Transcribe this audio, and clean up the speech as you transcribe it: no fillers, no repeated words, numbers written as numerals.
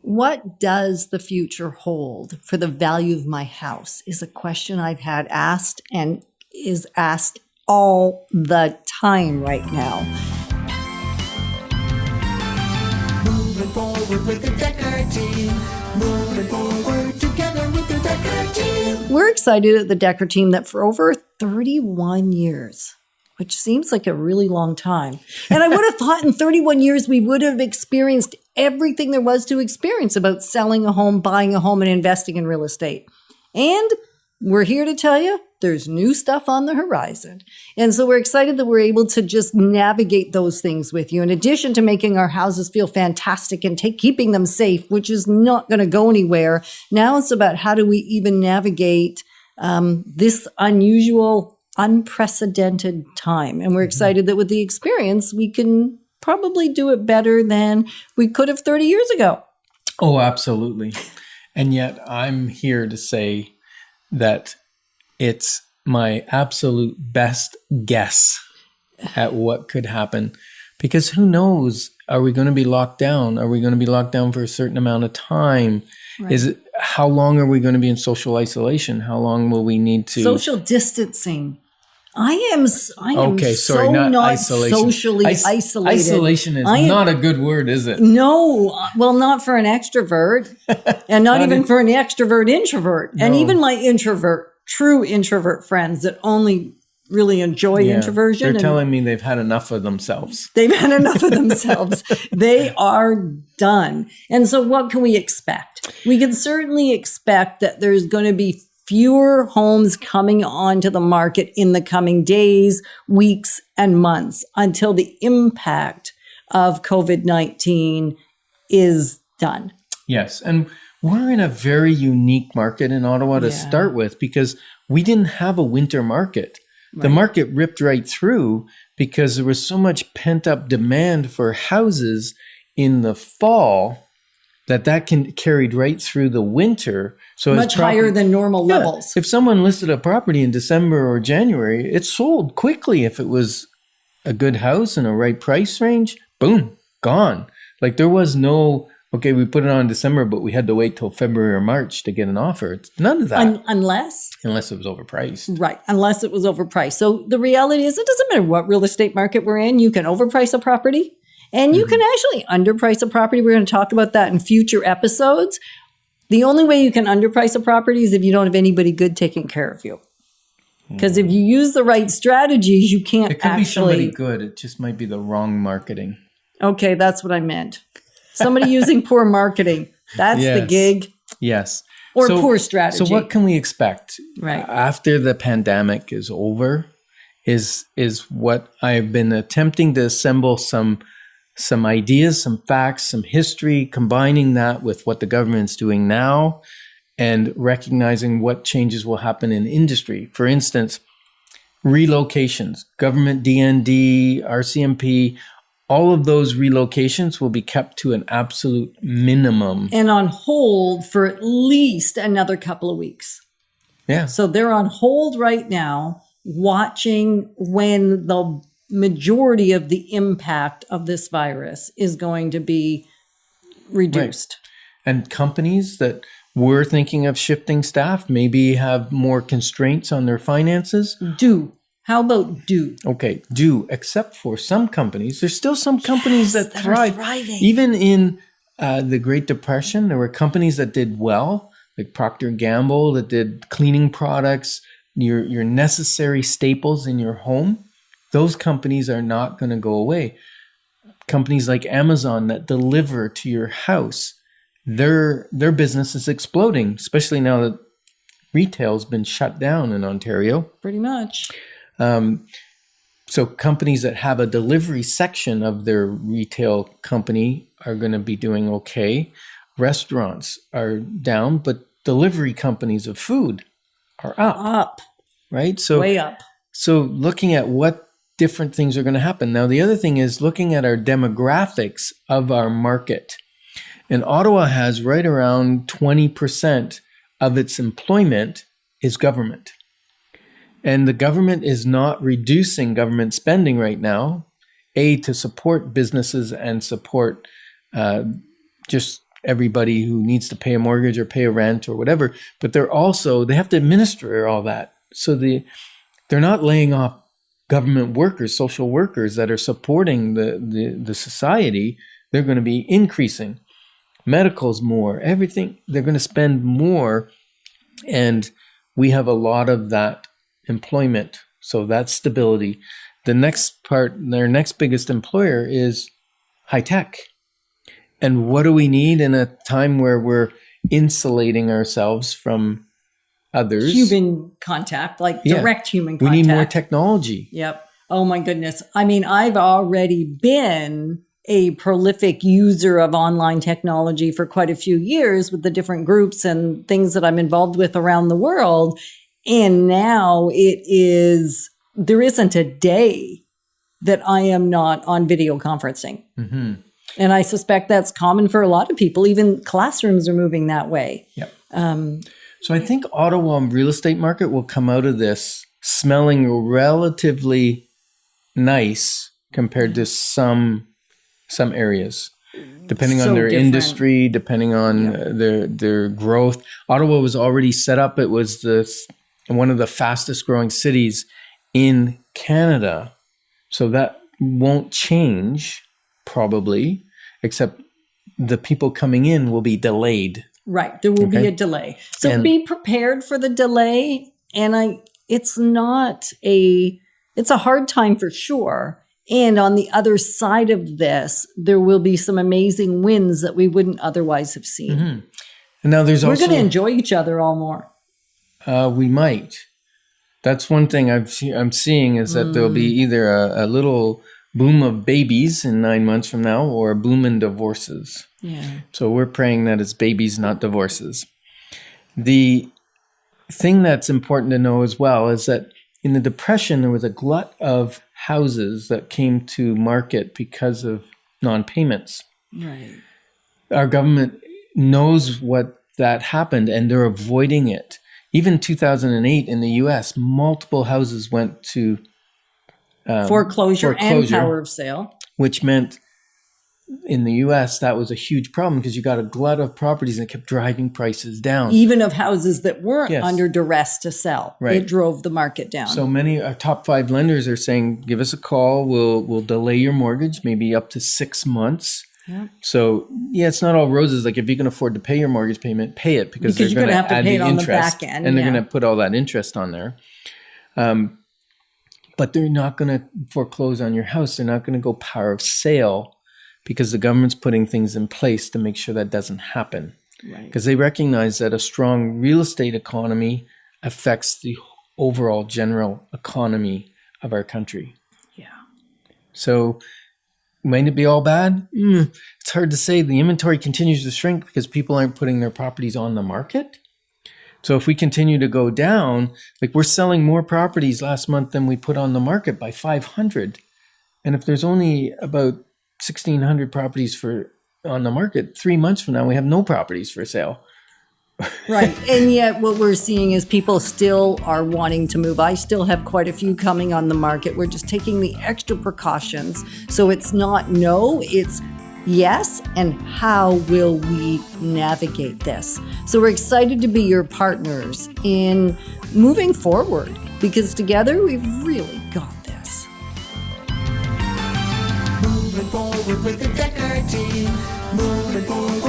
What does the future hold for the value of my house is a question I've had asked and is asked all the time right now. Moving forward with the Decker team. Moving forward together with the Decker team. We're excited at the Decker team that for over 31 years, which seems like a really long time. And I would have thought in 31 years we would have experienced everything there was to experience about selling a home, buying a home, and investing in real estate. And we're here to tell you there's new stuff on the horizon. And so we're excited that we're able to just navigate those things with you. In addition to making our houses feel fantastic and keeping them safe, which is not going to go anywhere. Now it's about how do we even navigate this unusual, unprecedented time. And we're excited that with the experience, we can probably do it better than we could have 30 years ago. Oh, absolutely. And yet I'm here to say that it's my absolute best guess at what could happen. Because who knows? Are we going to be locked down? Are we going to be locked down for a certain amount of time? Right. How long are we going to be in social isolation? How long will we need to... Social distancing. I am okay, sorry, not isolation. Socially isolated. Isolation is not a good word, is it? No, well, not for an extrovert, and not even for an extrovert introvert, and even my true introvert friends that only really enjoy introversion. They're telling me they've had enough of themselves. They've had enough of themselves. They are done. And so, what can we expect? We can certainly expect that there's going to be fewer homes coming onto the market in the coming days, weeks, and months until the impact of COVID-19 is done. Yes. And we're in a very unique market in Ottawa to start with because we didn't have a winter market. Right. The market ripped right through because there was so much pent-up demand for houses in the fall that carried right through the winter. So much higher than normal levels. If someone listed a property in December or January, it sold quickly. If it was a good house and a right price range, boom, gone. Like there was no, okay, we put it on in December, but we had to wait till February or March to get an offer. It's none of that. Unless it was overpriced. Right, unless it was overpriced. So the reality is it doesn't matter what real estate market we're in. You can overprice a property. And you can actually underprice a property. We're going to talk about that in future episodes. The only way you can underprice a property is if you don't have anybody good taking care of you. Because if you use the right strategies, you can't It could be somebody good. It just might be the wrong marketing. Okay, that's what I meant. Somebody using poor marketing. That's the gig. Yes. Or poor strategy. So what can we expect? Right. After the pandemic is over is what I've been attempting to assemble some ideas, some facts, some history, combining that with what the government's doing now and recognizing what changes will happen in industry. For instance, relocations, government DND, RCMP, all of those relocations will be kept to an absolute minimum. And on hold for at least another couple of weeks. Yeah. So they're on hold right now, watching when the majority of the impact of this virus is going to be reduced. Right. And companies that were thinking of shifting staff maybe have more constraints on their finances. How about do? Okay, except for some companies. There's still some companies that thrive. Are thriving. Even in the Great Depression, there were companies that did well, like Procter & Gamble, that did cleaning products, your necessary staples in your home. Those companies are not going to go away. Companies like Amazon that deliver to your house, their business is exploding, especially now that retail's been shut down in Ontario. Pretty much. So companies that have a delivery section of their retail company are going to be doing okay. Restaurants are down, but delivery companies of food are up. Right? So way up. So looking at what different things are going to happen. Now, the other thing is looking at our demographics of our market. And Ottawa has right around 20% of its employment is government. And the government is not reducing government spending right now, to support businesses and support just everybody who needs to pay a mortgage or pay a rent or whatever, but they have to administer all that. So they're not laying off government workers, social workers that are supporting the society. They're going to be increasing. Medical's more, everything. They're going to spend more. And we have a lot of that employment. So that's stability. The next part, their next biggest employer is high tech. And what do we need in a time where we're insulating ourselves from others? Human contact, like direct human contact. We need more technology. Yep. Oh my goodness. I mean, I've already been a prolific user of online technology for quite a few years with the different groups and things that I'm involved with around the world. And now there isn't a day that I am not on video conferencing. Mm-hmm. And I suspect that's common for a lot of people. Even classrooms are moving that way. Yep. So I think Ottawa real estate market will come out of this smelling relatively nice compared to some areas, depending on their industry, depending on their growth. Ottawa was already set up. It was one of the fastest growing cities in Canada. So that won't change probably, except the people coming in will be delayed. Right. There will be a delay. So be prepared for the delay. And it's a hard time for sure. And on the other side of this, there will be some amazing wins that we wouldn't otherwise have seen. Mm-hmm. And now we're going to enjoy each other all more. We might. That's one thing I'm seeing is that there'll be either a little boom of babies in 9 months from now or a boom in divorces. Yeah. So we're praying that it's babies, not divorces. The thing that's important to know as well is that in the Depression, there was a glut of houses that came to market because of non-payments. Right. Our government knows what that happened and they're avoiding it. Even 2008 in the US, multiple houses went to foreclosure and power of sale. Which meant in the US, that was a huge problem because you got a glut of properties and it kept driving prices down. Even of houses that weren't under duress to sell. Right. It drove the market down. So many top 5 lenders are saying, give us a call. We'll delay your mortgage, maybe up to 6 months. Yeah. So, it's not all roses. Like if you can afford to pay your mortgage payment, pay it because they're going to have to add pay the it on interest the back end. and they're going to put all that interest on there. But they're not going to foreclose on your house. They're not going to go power of sale because the government's putting things in place to make sure that doesn't happen. Right. Because they recognize that a strong real estate economy affects the overall general economy of our country. Yeah. So might it be all bad? It's hard to say. The inventory continues to shrink because people aren't putting their properties on the market. So if we continue to go down, like we're selling more properties last month than we put on the market by 500. And if there's only about 1,600 properties on the market, 3 months from now, we have no properties for sale. Right. And yet what we're seeing is people still are wanting to move. I still have quite a few coming on the market. We're just taking the extra precautions. So it's not no, it's yes, and how will we navigate this? So we're excited to be your partners in moving forward because together we've really got this. Moving forward with the Decker team. Moving forward.